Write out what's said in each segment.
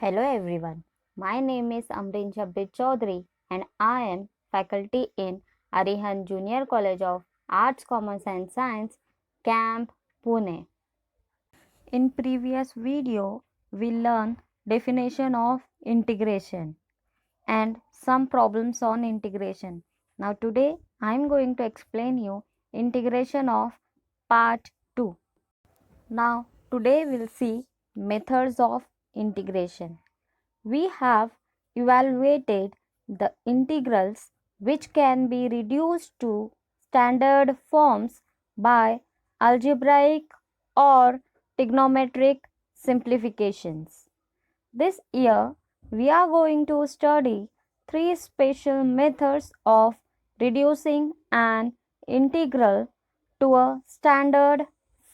Hello everyone. My name is Amrin Jabbir Chaudhary and I am faculty in Arihan Junior College of Arts, Commerce and Science, Camp, Pune. In previous video, we learned definition of integration and some problems on integration. Now today I am going to explain you integration of part 2. Now today we'll see methods of integration. We have evaluated the integrals which can be reduced to standard forms by algebraic or trigonometric simplifications. This year, we are going to study three special methods of reducing an integral to a standard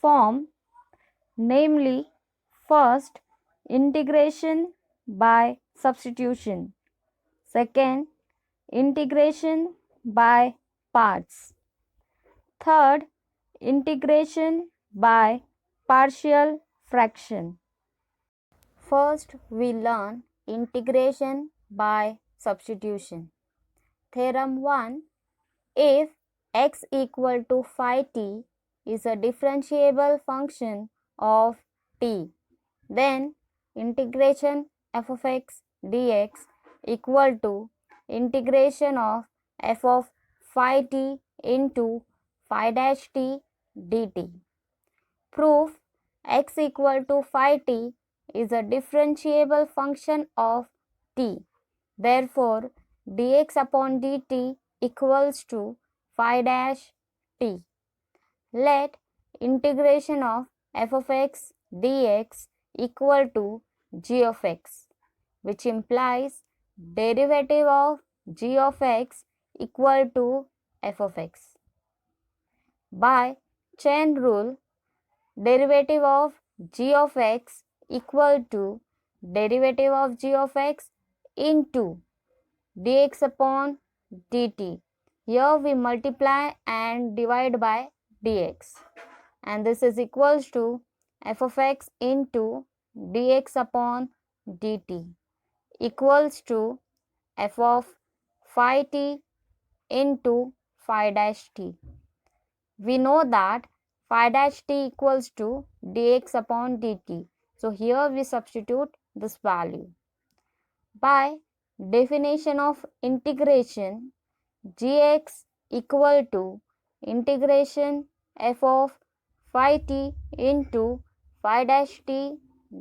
form, namely, first, integration by substitution, second, integration by parts, third, integration by partial fraction. First, we learn integration by substitution. Theorem 1. If x equal to phi t is a differentiable function of t, then integration f of x dx equal to integration of f of phi t into phi dash t dt. Proof: x equal to phi t is a differentiable function of t. Therefore, dx upon dt equals to phi dash t. Let integration of f of x dx equal to g of x, which implies derivative of g of x equal to f of x. By chain rule, derivative of g of x equal to derivative of g of x into dx upon dt. Here we multiply and divide by dx, and this is equals to f of x into dx upon dt equals to f of phi t into phi dash t. We know that phi dash t equals to dx upon dt. So here we substitute this value. By definition of integration, gx equal to integration f of phi t into phi dash t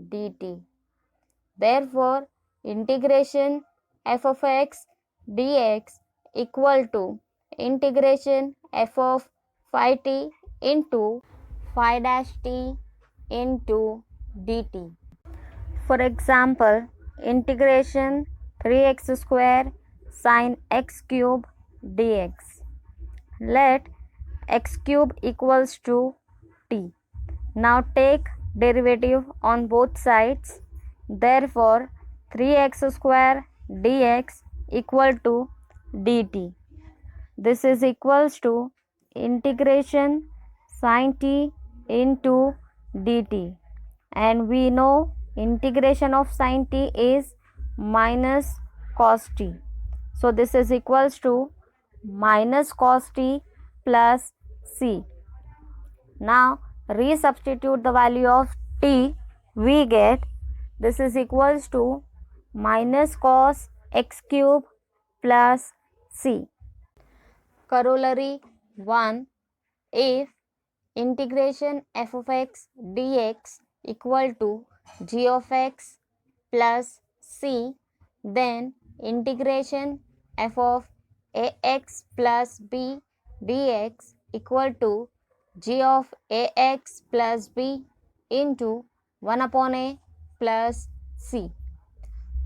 dt. Therefore, integration f of x dx equal to integration f of phi t into phi dash t into dt. For example, integration 3x square sin x cube dx. Let x cube equals to t. Now take derivative on both sides. Therefore, 3x square dx equal to dt. This is equals to integration sin t into dt. And we know integration of sin t is minus cos t. So this is equals to minus cos t plus c. Now resubstitute the value of t, we get this is equals to minus cos x cube plus c. Corollary 1. If integration f of x dx equal to g of x plus c, then integration f of ax plus b dx equal to g of ax plus b into 1 upon a plus c.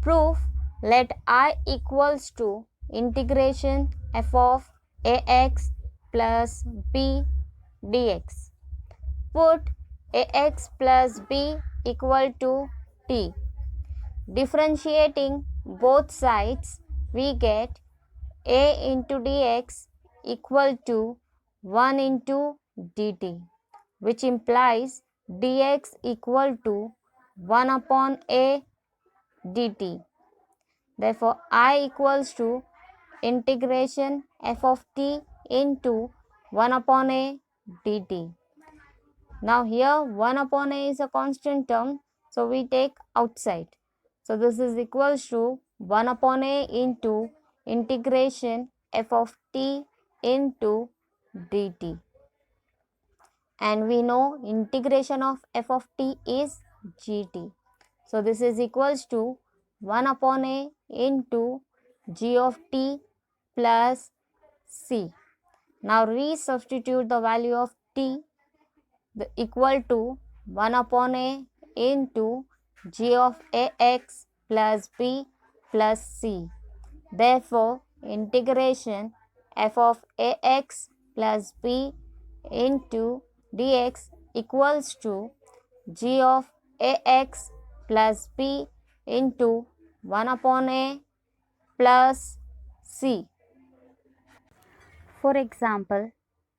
Proof: let I equals to integration f of ax plus b dx. Put ax plus b equal to t. Differentiating both sides, we get a into dx equal to 1 into dt, which implies dx equal to 1 upon a dt. Therefore, I equals to integration f of t into 1 upon a dt. Now here 1 upon a is a constant term, so we take outside. So this is equals to 1 upon a into integration f of t into dt. And we know integration of f of t is gt. So this is equals to 1 upon a into g of t plus c. Now resubstitute the value of t equal to 1 upon a into g of ax plus b plus c. Therefore, integration f of ax plus b into dx equals to g of ax plus b into 1 upon a plus c. For example,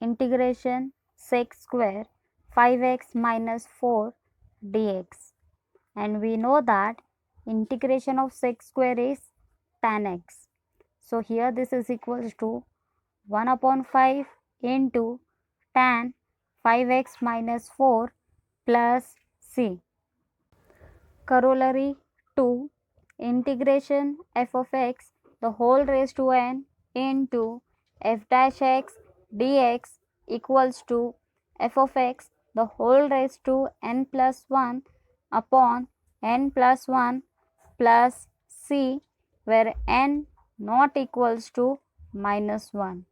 integration sec square 5x minus 4 dx, and we know that integration of sec square is tan x. So here this is equals to 1 upon 5 into tan 5x minus 4 plus c. Corollary 2, integration f of x the whole raised to n into f dash x dx equals to f of x the whole raised to n plus 1 upon n plus 1 plus c, where n not equals to minus 1.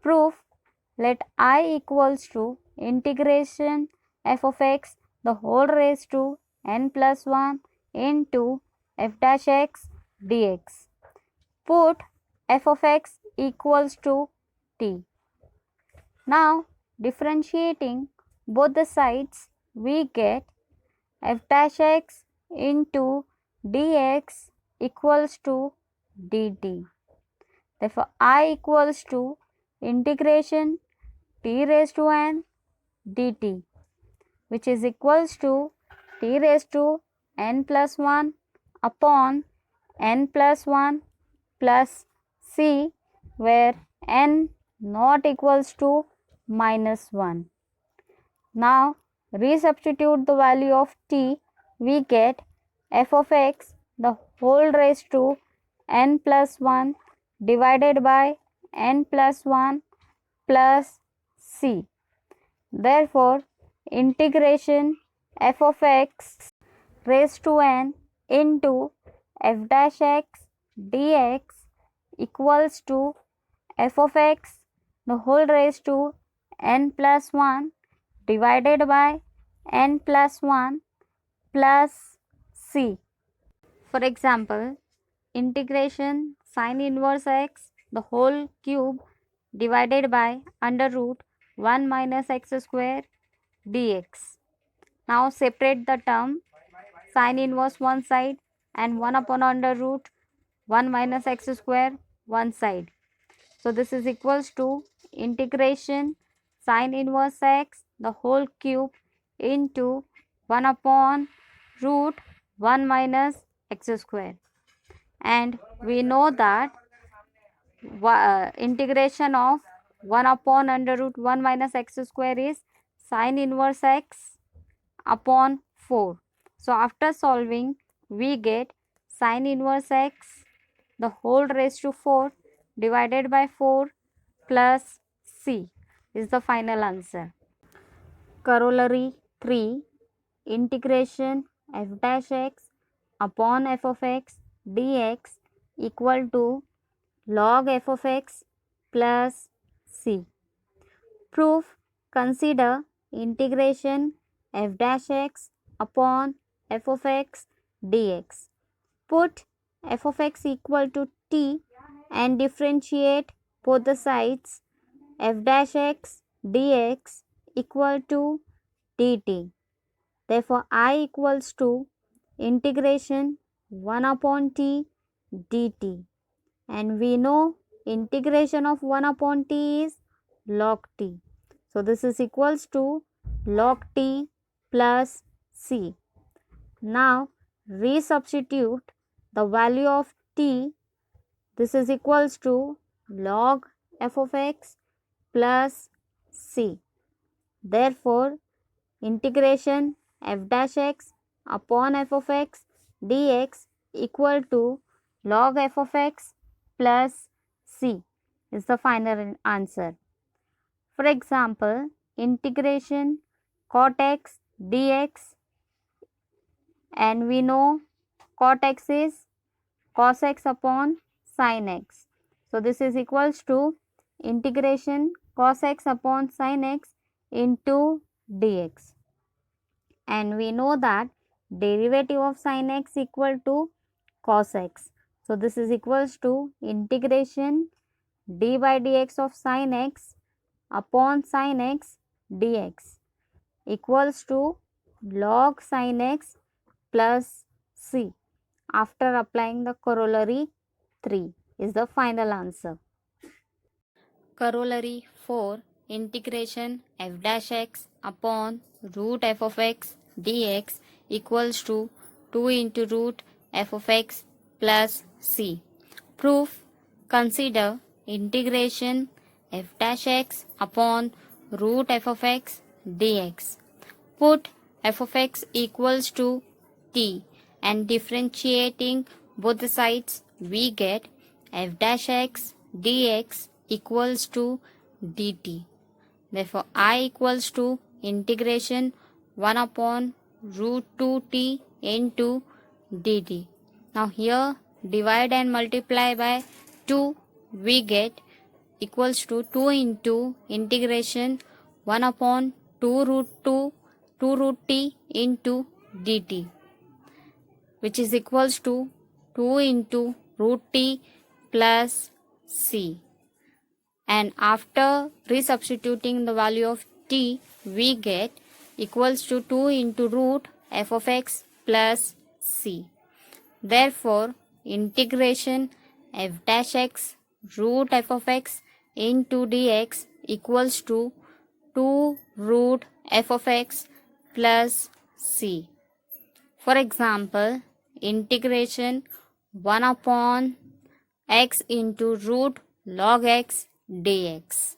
Proof: let I equals to integration f of x the whole raised to n plus 1 into f dash x dx. Put f of x equals to t. Now differentiating both the sides, we get f dash x into dx equals to dt. Therefore, I equals to integration t raised to n dt, which is equals to t raised to n plus 1 upon n plus 1 plus c, where n not equals to minus 1. Now resubstitute the value of t, we get f of x the whole raised to n plus 1 divided by n plus 1 plus c. Therefore, integration f of x raised to n into f dash x dx equals to f of x the whole raised to n plus 1 divided by n plus 1 plus c. For example, integration sine inverse x the whole cube divided by under root 1 minus x square dx. Now separate the term sine inverse one side and 1 upon under root 1 minus x square one side. So this is equals to integration sine inverse x the whole cube into 1 upon root 1 minus x square. And we know that integration of 1 upon under root 1 minus x square is sine inverse x upon 4. So after solving, we get sine inverse x the whole raised to 4 divided by 4 plus c is the final answer. Corollary 3, integration f dash x upon f of x dx equal to log f of x plus c. Proof: consider integration f dash x upon f of x dx. Put f of x equal to t and differentiate both the sides. F dash x dx equal to dt. Therefore, I equals to integration 1 upon t dt. And we know integration of 1 upon t is log t. So this is equals to log t plus c. Now resubstitute the value of t. This is equals to log f of x plus c. Therefore, integration f dash x upon f of x dx equal to log f of x plus c is the final answer. For example, integration cot x dx, and we know cot x is cos x upon sin x. So, this is equals to integration cos x upon sin x into dx, and we know that derivative of sin x equal to cos x. So, this is equals to integration d by dx of sin x upon sin x dx equals to log sin x plus c. After applying the corollary 3 is the final answer. Corollary 4, integration f dash x upon root f of x dx equals to 2 into root f of x plus c. Proof: consider integration f dash x upon root f of x dx. Put f of x equals to t and differentiating both the sides, we get f dash x dx equals to dt. Therefore, I equals to integration 1 upon root 2t into dt. Now here divide and multiply by 2, we get equals to 2 into integration 1 upon 2 root t into dt, which is equals to 2 into root t plus c. And after resubstituting the value of t, we get equals to 2 into root f of x plus c. Therefore, integration f dash x root f of x into dx equals to 2 root f of x plus c. For example, integration 1 upon x into root log x dx,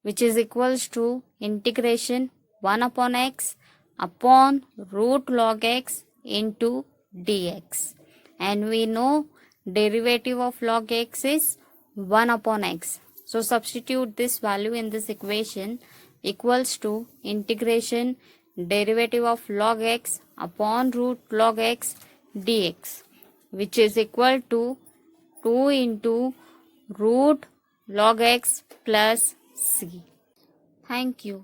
which is equals to integration 1 upon x upon root log x into dx, and we know derivative of log x is 1 upon x. So, substitute this value in this equation equals to integration derivative of log x upon root log x dx, which is equal to 2 into root log x plus c. Thank you.